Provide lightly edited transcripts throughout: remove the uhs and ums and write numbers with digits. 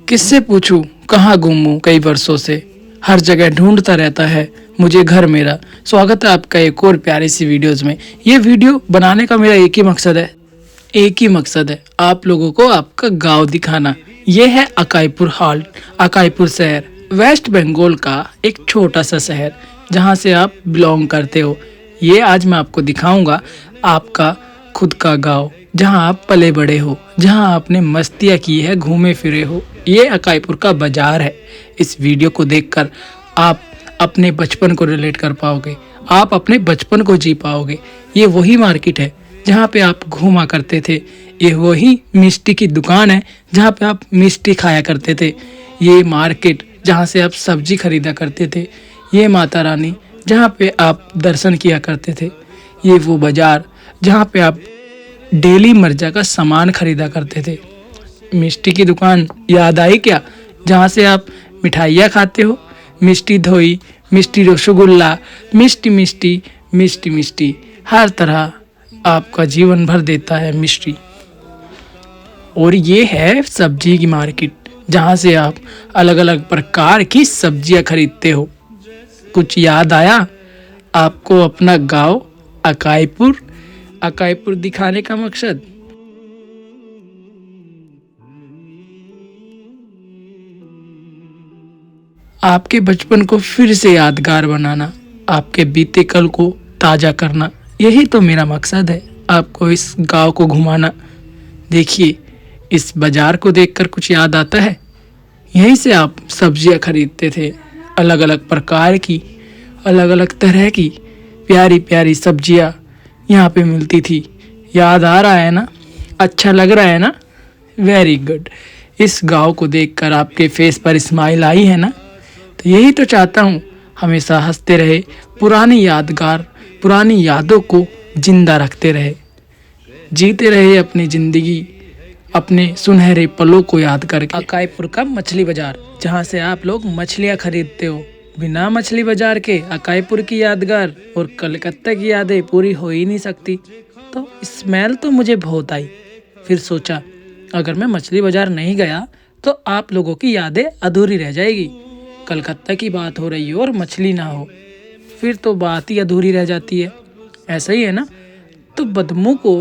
किससे पूछूं कहाँ गुम हूँ कई वर्षों से। हर जगह ढूंढता रहता है मुझे घर मेरा। स्वागत है आपका एक और प्यारी सी वीडियोस में। ये वीडियो बनाने का मेरा एक ही मकसद है आप लोगों को आपका गांव दिखाना। ये है अकाईपुर हाल्ट, अकाईपुर शहर, वेस्ट बंगाल का एक छोटा सा शहर जहाँ से आप बिलोंग करते हो। ये आज मैं आपको दिखाऊंगा आपका खुद का गांव, जहाँ आप पले बड़े हो, जहाँ आपने मस्तियाँ की है, घूमे फिरे हो। ये अकाईपुर का बाजार है। इस वीडियो को देखकर आप अपने बचपन को रिलेट कर पाओगे, आप अपने बचपन को जी पाओगे। ये वही मार्केट है जहाँ पे आप घूमा करते थे। ये वही मिष्टी की दुकान है जहाँ पे आप मिष्टी खाया करते थे। ये मार्केट जहाँ से आप सब्जी खरीदा करते थे। ये माता रानी जहाँ पे आप दर्शन किया करते थे। ये वो बाजार जहाँ पे आप डेली मर्जा का सामान खरीदा करते थे। मिष्टी की दुकान याद आई क्या, जहाँ से आप मिठाइयाँ खाते हो? मिष्टी दोई, मिष्टी रसगुल्ला, मिष्टी मिष्टी मिष्टी मिष्टी, हर तरह आपका जीवन भर देता है मिष्टी। और ये है सब्जी की मार्केट जहाँ से आप अलग अलग प्रकार की सब्जियाँ खरीदते हो। कुछ याद आया आपको अपना गांव अकाईपुर दिखाने का मकसद? आपके बचपन को फिर से यादगार बनाना, आपके बीते कल को ताजा करना, यही तो मेरा मकसद है। आपको इस गांव को घुमाना। देखिए, इस बाजार को देखकर कुछ याद आता है? यहीं से आप सब्जियां खरीदते थे, अलग अलग प्रकार की, अलग अलग तरह की प्यारी प्यारी सब्जियां यहाँ पे मिलती थी। याद आ रहा है ना? अच्छा लग रहा है ना? Very good. इस गांव को देखकर आपके फेस पर स्माइल आई है ना? तो यही तो चाहता हूँ, हमेशा हंसते रहे, पुरानी यादों को जिंदा रखते रहे, जीते रहे अपनी ज़िंदगी, अपने सुनहरे पलों को याद करके। अकाईपुर का मछली बाजार, जहाँ से आप लोग मछलियाँ खरीदते हो। बिना मछली बाजार के अकाईपुर की यादगार और कलकत्ता की यादें पूरी हो ही नहीं सकती। तो स्मेल तो मुझे बहुत आई। फिर सोचा अगर मैं मछली बाजार नहीं गया तो आप लोगों की यादें अधूरी रह जाएगी। कलकत्ता की बात हो रही हो और मछली ना हो, फिर तो बात ही अधूरी रह जाती है। ऐसा ही है ना? तो बदबू को,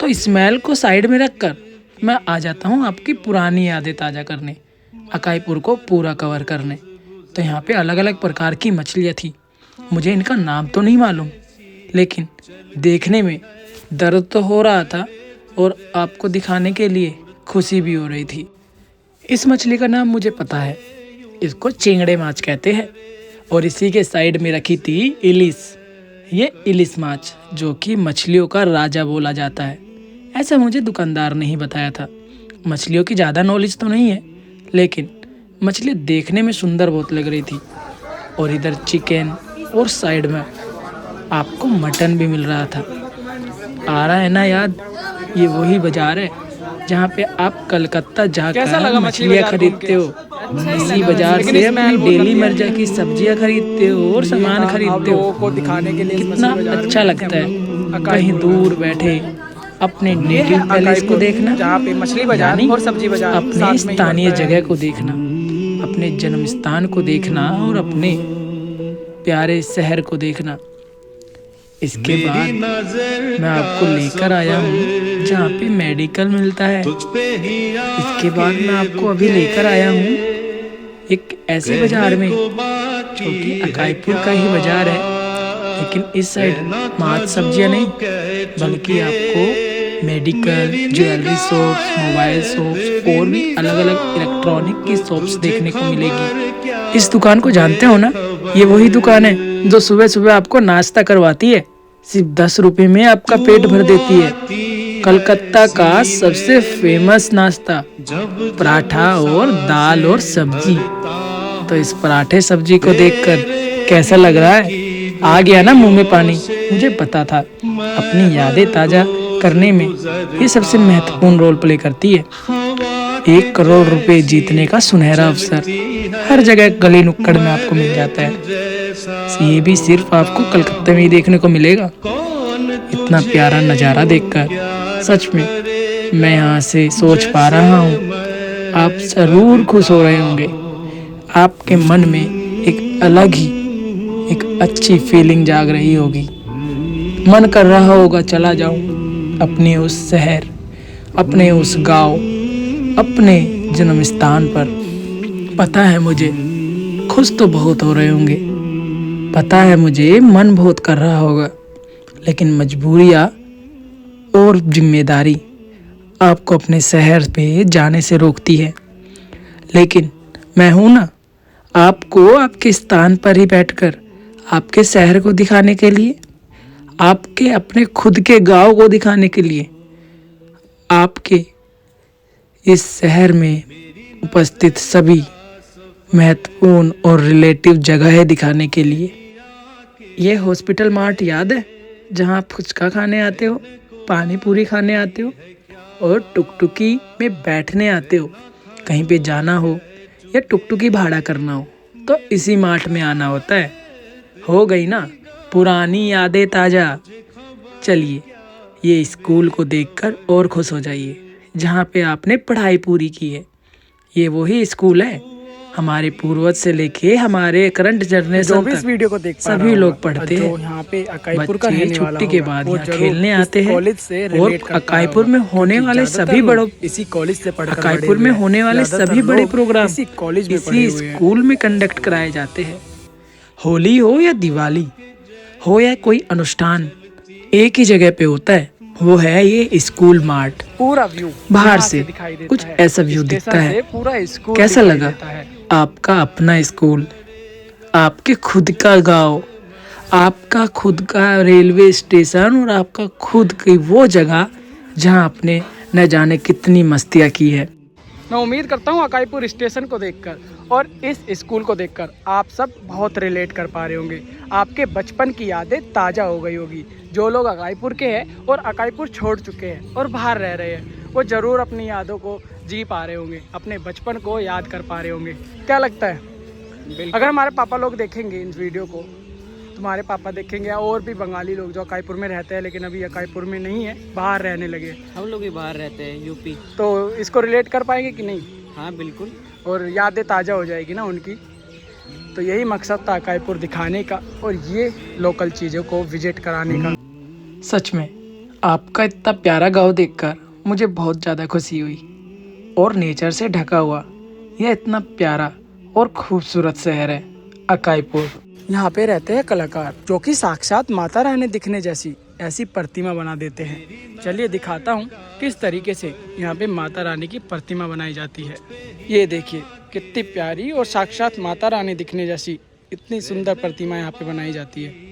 तो स्मेल को साइड में रखकर मैं आ जाता हूँ आपकी पुरानी यादें ताज़ा करने, अकाईपुर को पूरा कवर करने। तो यहाँ पे अलग अलग प्रकार की मछलियाँ थी। मुझे इनका नाम तो नहीं मालूम, लेकिन देखने में दर्द तो हो रहा था और आपको दिखाने के लिए खुशी भी हो रही थी। इस मछली का नाम मुझे पता है, इसको चिंगड़े माछ कहते हैं। और इसी के साइड में रखी थी इलिस। ये इलिस माछ, जो कि मछलियों का राजा बोला जाता है, ऐसा मुझे दुकानदार ने ही बताया था। मछलियों की ज़्यादा नॉलेज तो नहीं है, लेकिन मछली देखने में सुंदर बहुत लग रही थी। और इधर चिकन और साइड में आपको मटन भी मिल रहा था। आ रहा है ना याद? ये वही बाजार है जहाँ पे आप कलकत्ता जाकर मछलियाँ खरीदते हो। इसी बाजार से अपनी डेली मर्जा की सब्जियाँ खरीदते हो और सामान खरीदते हो। कितना अच्छा लगता है कहीं दूर बैठे अपने नेटिव पैलेस को देखना, जहाँ पे मछली बाजार और सब्जी बाजार, अपने स्थानीय जगह को देखना, अपने जन्म स्थान को देखना और अपने प्यारे शहर को देखना। इसके बाद मैं आपको लेकर आया हूँ जहाँ पे मेडिकल मिलता है। इसके बाद मैं आपको अभी लेकर आया हूँ एक ऐसे बाजार में जो कि अकाईपुर का ही बाजार है, लेकिन इस साइड मात्र सब्जियाँ नहीं, बल्कि आपको medical, jewellery shops, mobile shops और भी अलग अलग इलेक्ट्रॉनिक की शॉप्स देखने को मिलेगी। इस दुकान को जानते हो ना? ये वही दुकान है जो सुबह सुबह आपको नाश्ता करवाती है, सिर्फ 10 रुपए में आपका पेट भर देती है। कलकत्ता का सबसे फेमस नाश्ता, पराठा और दाल और सब्जी। तो इस पराठे सब्जी को देखकर कैसा लग रहा है? आ गया ना मुंह में पानी? मुझे पता था अपनी यादें ताजा करने में ये सबसे महत्वपूर्ण रोल प्ले करती है। 1 करोड़ रुपए जीतने का सुनहरा अवसर हर जगह गली नुक्कड़ में आपको मिल जाता है। ये भी सिर्फ आपको कलकत्ता में ही देखने को मिलेगा। इतना प्यारा नज़ारा देखकर सच में मैं यहाँ से सोच पा रहा हूँ आप ज़रूर खुश हो रहे होंगे। आपके मन में एक अलग ही एक अच्छी फीलिंग जाग रही होगी। मन कर रहा होगा चला जाऊं अपने उस शहर, अपने उस गांव, अपने जन्म स्थान पर। पता है मुझे खुश तो बहुत हो रहे होंगे, पता है मुझे मन बहुत कर रहा होगा, लेकिन मजबूरियाँ और जिम्मेदारी आपको अपने शहर पे जाने से रोकती है। लेकिन मैं हूं ना, आपको आपके स्थान पर ही बैठकर आपके शहर को दिखाने के लिए, आपके अपने खुद के गांव को दिखाने के लिए, आपके इस शहर में उपस्थित सभी महत्वपूर्ण और रिलेटिव जगहें दिखाने के लिए। ये हॉस्पिटल मार्ट याद है जहाँ आप फुचका खाने आते हो, पानी पूरी खाने आते हो और टुकटुकी में बैठने आते हो। कहीं पे जाना हो या टुकटुकी भाड़ा करना हो तो इसी मार्ट में आना होता है। हो गई ना पुरानी यादें ताज़ा। चलिए ये स्कूल को देखकर और खुश हो जाइए जहाँ पे आपने पढ़ाई पूरी की है। ये वही स्कूल है हमारे पूर्वज से लेके हमारे करंट जनरेशन तक इस वीडियो को देख सभी लोग पढ़ते हैं। यहाँ पे अकाईपुर का बच्चे रहने वाला छुट्टी के होगा, बाद वो यहाँ जरूर खेलने इस आते हैं कॉलेज से और रिलेट करता अकाईपुर में होगा, होने क्योंकि वाले ज्यादातर सभी लोग बड़ों इसी कॉलेज से पढ़कर बड़े अकाईपुर हुए में हैं। होने वाले ज्यादातर सभी बड़े लोग प्रोग्राम इसी कॉलेज में पढ़े इसी हुए हैं। स्कूल में कंडक्ट कराए जाते हैं। होली हो या दिवाली हो या कोई अनुष्ठान एक ही जगह पे होता है, वो है ये स्कूल मार्ट। पूरा व्यू बाहर से कुछ ऐसा व्यू दिखता है। पूरा स्कूल कैसा दिखाई लगा देता है। आपका अपना स्कूल, आपके खुद का गांव, आपका खुद का रेलवे स्टेशन और आपका खुद की वो जगह जहां आपने न जाने कितनी मस्तियां की है। मैं उम्मीद करता हूँ अकाईपुर स्टेशन को देखकर और इस स्कूल को देखकर आप सब बहुत रिलेट कर पा रहे होंगे। आपके बचपन की यादें ताज़ा हो गई होगी। जो लोग अकाईपुर के हैं और अकाईपुर छोड़ चुके हैं और बाहर रह रहे हैं, वो ज़रूर अपनी यादों को जी पा रहे होंगे, अपने बचपन को याद कर पा रहे होंगे। क्या लगता है? अगर हमारे पापा लोग देखेंगे इस वीडियो को, तुम्हारे पापा देखेंगे या और भी बंगाली लोग जो अकाईपुर में रहते हैं लेकिन अभी अकाईपुर में नहीं है, बाहर रहने लगे, हम लोग भी बाहर रहते हैं यूपी। तो इसको रिलेट कर पाएंगे कि नहीं? हाँ बिल्कुल। और यादें ताज़ा हो जाएगी ना उनकी। तो यही मकसद था अकाईपुर दिखाने का और ये लोकल चीज़ों को विजिट कराने का। सच में आपका इतना प्यारा गांव देखकर मुझे बहुत ज़्यादा खुशी हुई। और नेचर से ढका हुआ यह इतना प्यारा और खूबसूरत शहर है अकाईपुर। यहाँ पे रहते हैं कलाकार जो कि साक्षात माता रानी दिखने जैसी ऐसी प्रतिमा बना देते हैं। चलिए दिखाता हूँ किस तरीके से यहाँ पे माता रानी की प्रतिमा बनाई जाती है। ये देखिए कितनी प्यारी और साक्षात माता रानी दिखने जैसी इतनी सुंदर प्रतिमा यहाँ पे बनाई जाती है।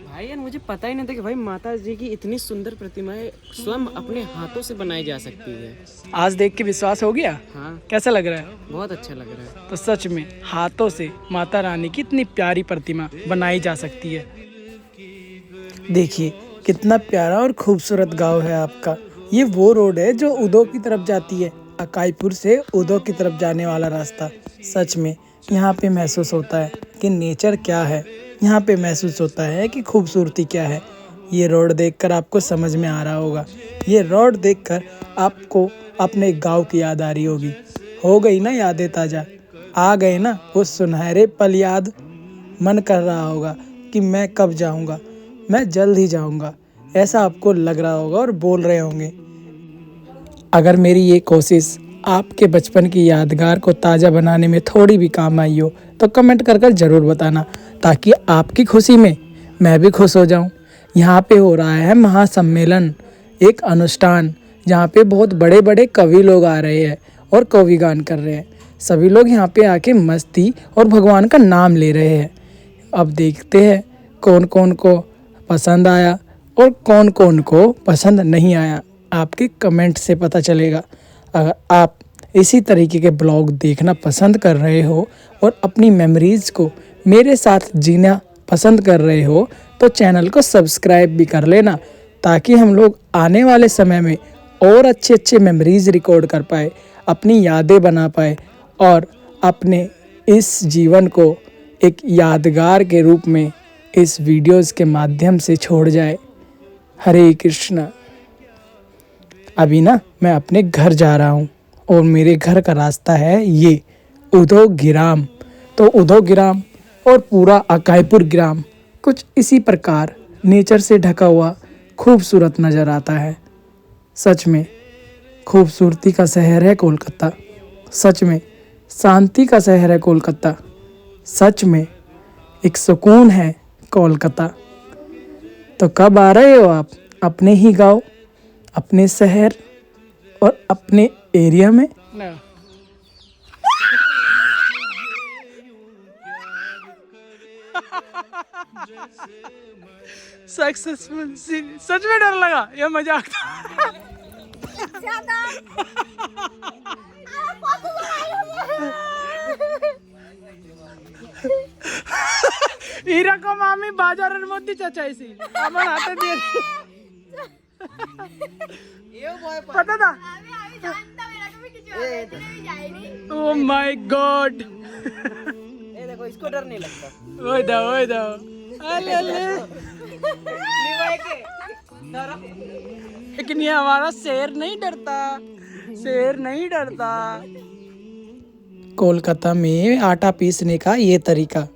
भाई यार मुझे पता ही नहीं था कि भाई माता जी की इतनी सुंदर प्रतिमाएं स्वयं अपने हाथों से बनाई जा सकती है। आज देख के विश्वास हो गया? हाँ कैसा लग रहा है? बहुत अच्छा लग रहा है। तो सच में हाथों से माता रानी की इतनी प्यारी प्रतिमा बनाई जा सकती है। देखिए कितना प्यारा और खूबसूरत गांव है आपका। ये वो रोड है जो उदो की तरफ जाती है, अकाईपुर से उदो की तरफ जाने वाला रास्ता। सच में यहाँ पे महसूस होता है कि नेचर क्या है, यहाँ पे महसूस होता है कि खूबसूरती क्या है। ये रोड देखकर आपको समझ में आ रहा होगा। ये रोड देखकर आपको अपने गांव की याद आ रही होगी। हो गई ना यादें ताज़ा, आ गए ना वो सुनहरे पल याद। मन कर रहा होगा कि मैं कब जाऊँगा, मैं जल्द ही जाऊँगा, ऐसा आपको लग रहा होगा और बोल रहे होंगे। अगर मेरी ये कोशिश आपके बचपन की यादगार को ताज़ा बनाने में थोड़ी भी काम आई हो तो कमेंट कर ज़रूर बताना, ताकि आपकी खुशी में मैं भी खुश हो जाऊं। यहाँ पे हो रहा है महासम्मेलन, एक अनुष्ठान जहाँ पे बहुत बड़े बड़े कवि लोग आ रहे हैं और कवि गान कर रहे हैं। सभी लोग यहाँ पे आके मस्ती और भगवान का नाम ले रहे हैं। अब देखते हैं कौन कौन को पसंद आया और कौन कौन को पसंद नहीं आया, आपके कमेंट से पता चलेगा। अगर आप इसी तरीके के ब्लॉग देखना पसंद कर रहे हो और अपनी मेमोरीज़ को मेरे साथ जीना पसंद कर रहे हो तो चैनल को सब्सक्राइब भी कर लेना, ताकि हम लोग आने वाले समय में और अच्छे अच्छे मेमोरीज रिकॉर्ड कर पाए, अपनी यादें बना पाए और अपने इस जीवन को एक यादगार के रूप में इस वीडियोस के माध्यम से छोड़ जाए। हरे कृष्णा। अभी ना मैं अपने घर जा रहा हूँ और मेरे घर का रास्ता है ये उदोगिराम। तो उदोगिराम और पूरा अकाईपुर ग्राम कुछ इसी प्रकार नेचर से ढका हुआ खूबसूरत नज़र आता है। सच में खूबसूरती का शहर है कोलकाता, सच में शांति का शहर है कोलकाता, सच में एक सुकून है कोलकाता। तो कब आ रहे हो आप अपने ही गांव, अपने शहर और अपने एरिया में? सक्सेसफुल। सच में डर लगा या मजाक था? हीरा को मामी बाजारेर मध्य चाचाइছি আমার হাতে দিয়ে पता था। ओ माय गॉड, ये देखो इसको डर नहीं लगता। ओए दो अले लेकिन ये हमारा शेर नहीं डरता, शेर नहीं डरता। कोलकाता में आटा पीसने का ये तरीका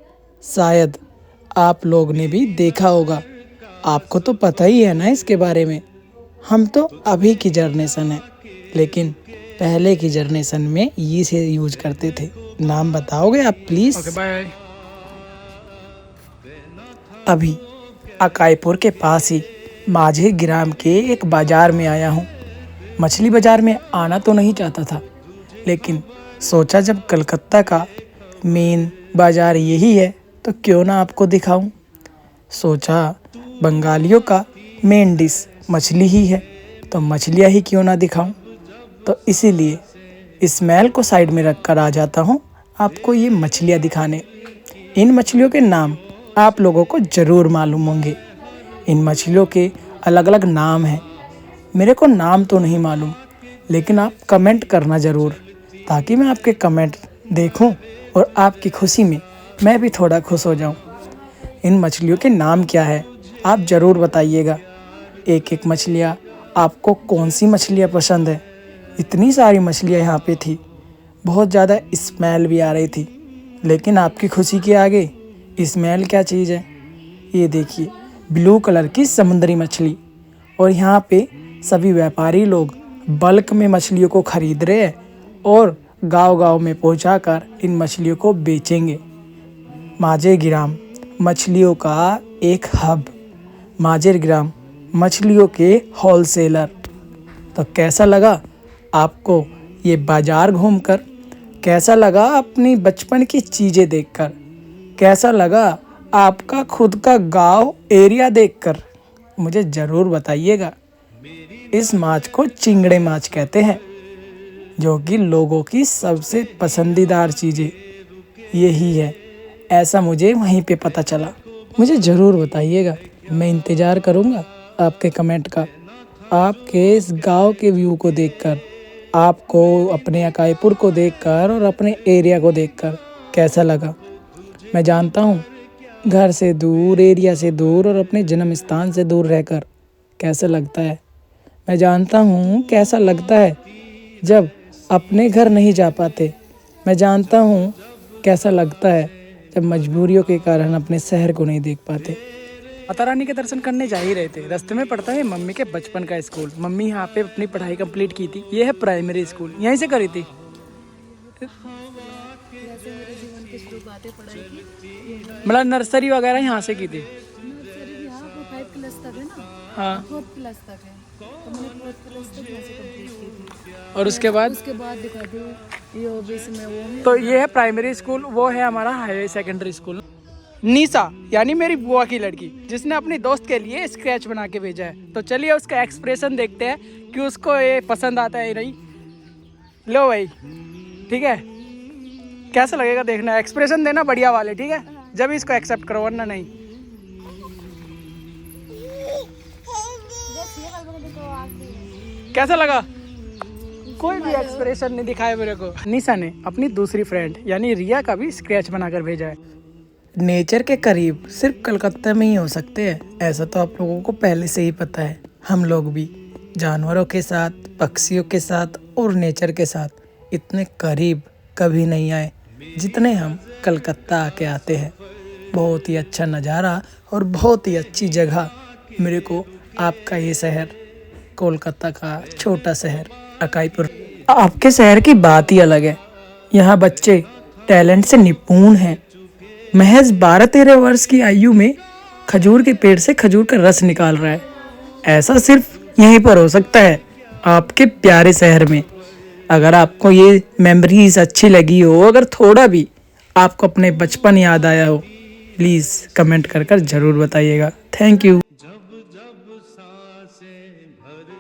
शायद आप लोग ने भी देखा होगा। आपको तो पता ही है ना इसके बारे में। हम तो अभी की जनरेशन है, लेकिन पहले की जनरेशन में ये से यूज करते थे। नाम बताओगे आप प्लीज? Okay bye. अभी अकाईपुर के पास ही माझे ग्राम के एक बाजार में आया हूँ। मछली बाजार में आना तो नहीं चाहता था, लेकिन सोचा जब कलकत्ता का मेन बाजार यही है तो क्यों ना आपको दिखाऊं। सोचा बंगालियों का मेन डिश मछली ही है तो मछलियाँ ही क्यों ना दिखाऊं। तो इसीलिए स्मेल को साइड में रख कर आ जाता हूँ आपको ये मछलियाँ दिखाने। इन मछलियों के नाम आप लोगों को ज़रूर मालूम होंगे। इन मछलियों के अलग अलग नाम हैं। मेरे को नाम तो नहीं मालूम, लेकिन आप कमेंट करना ज़रूर, ताकि मैं आपके कमेंट देखूं और आपकी खुशी में मैं भी थोड़ा खुश हो जाऊं। इन मछलियों के नाम क्या है आप ज़रूर बताइएगा। एक एक मछलियाँ आपको कौन सी मछलियाँ पसंद है। इतनी सारी मछलियाँ यहाँ पे थी, बहुत ज़्यादा स्मेल भी आ रही थी, लेकिन आपकी खुशी के आगे स्मेल क्या चीज़ है। ये देखिए ब्लू कलर की समुद्री मछली, और यहाँ पे सभी व्यापारी लोग बल्क में मछलियों को खरीद रहे हैं और गांव-गांव में पहुंचाकर इन मछलियों को बेचेंगे। माझे ग्राम मछलियों का एक हब, माझे ग्राम मछलियों के होलसेलर। तो कैसा लगा आपको ये बाज़ार घूमकर? कैसा लगा अपनी बचपन की चीज़ें देखकर? कैसा लगा आपका खुद का गांव एरिया देखकर? मुझे ज़रूर बताइएगा। इस माछ को चिंगड़े माछ कहते हैं, जो कि लोगों की सबसे पसंदीदार चीज़ें यही है, ऐसा मुझे वहीं पे पता चला। मुझे ज़रूर बताइएगा, मैं इंतज़ार करूँगा आपके कमेंट का। आपके इस गांव के व्यू को देखकर, आपको अपने अकाईपुर को देखकर और अपने एरिया को देखकर कैसा लगा? मैं जानता हूँ घर से दूर, एरिया से दूर और अपने जन्म स्थान से दूर रहकर कैसा लगता है। मैं जानता हूँ कैसा लगता है जब अपने घर नहीं जा पाते। मैं जानता हूँ कैसा लगता है जब मजबूरियों के कारण अपने शहर को नहीं देख पाते। माता रानी के दर्शन करने जा ही रहे थे, रास्ते में पड़ता है मम्मी के बचपन का स्कूल। मम्मी यहाँ पे अपनी पढ़ाई कंप्लीट की थी। ये है प्राइमरी स्कूल, यहीं से करी थी। मतलब नर्सरी वगैरह यहाँ से की थी। नर्सरी यहाँ 5 क्लास तक है ना। हाँ, 4th क्लास तक है, तो मैंने 4th क्लास तक यहाँ से कंप्लीट की थी। और उसके बाद दिखा दो ये ओबीसी में वो है। तो ये है प्राइमरी स्कूल, वो है हमारा हाई सेकेंडरी स्कूल। निशा यानी मेरी बुआ की लड़की, जिसने अपनी दोस्त के लिए स्केच बना के भेजा है। तो चलिए उसका एक्सप्रेशन देखते हैं कि उसको ये पसंद आता है या नहीं। लो भाई, ठीक है, कैसा लगेगा देखना, एक्सप्रेशन देना बढ़िया वाले, ठीक है, जब इसको एक्सेप्ट करो, वरना नहीं। कैसा लगा? कोई भी एक्सप्रेशन नहीं दिखाया मेरे को। निशा ने अपनी दूसरी फ्रेंड यानी रिया का भी स्केच बनाकर भेजा है। नेचर के करीब सिर्फ कलकत्ता में ही हो सकते हैं, ऐसा तो आप लोगों को पहले से ही पता है। हम लोग भी जानवरों के साथ, पक्षियों के साथ और नेचर के साथ इतने करीब कभी नहीं आए जितने हम कलकत्ता आके आते हैं। बहुत ही अच्छा नज़ारा और बहुत ही अच्छी जगह। मेरे को आपका ये शहर, कोलकाता का छोटा शहर अकाईपुर, आपके शहर की बात ही अलग है। यहाँ बच्चे टैलेंट से निपुण हैं। महज 12-13 वर्ष की आयु में खजूर के पेड़ से खजूर का रस निकाल रहा है। ऐसा सिर्फ यहीं पर हो सकता है, आपके प्यारे शहर में। अगर आपको ये मेमोरीज अच्छी लगी हो, अगर थोड़ा भी आपको अपने बचपन याद आया हो, प्लीज़ कमेंट कर ज़रूर बताइएगा। Thank you.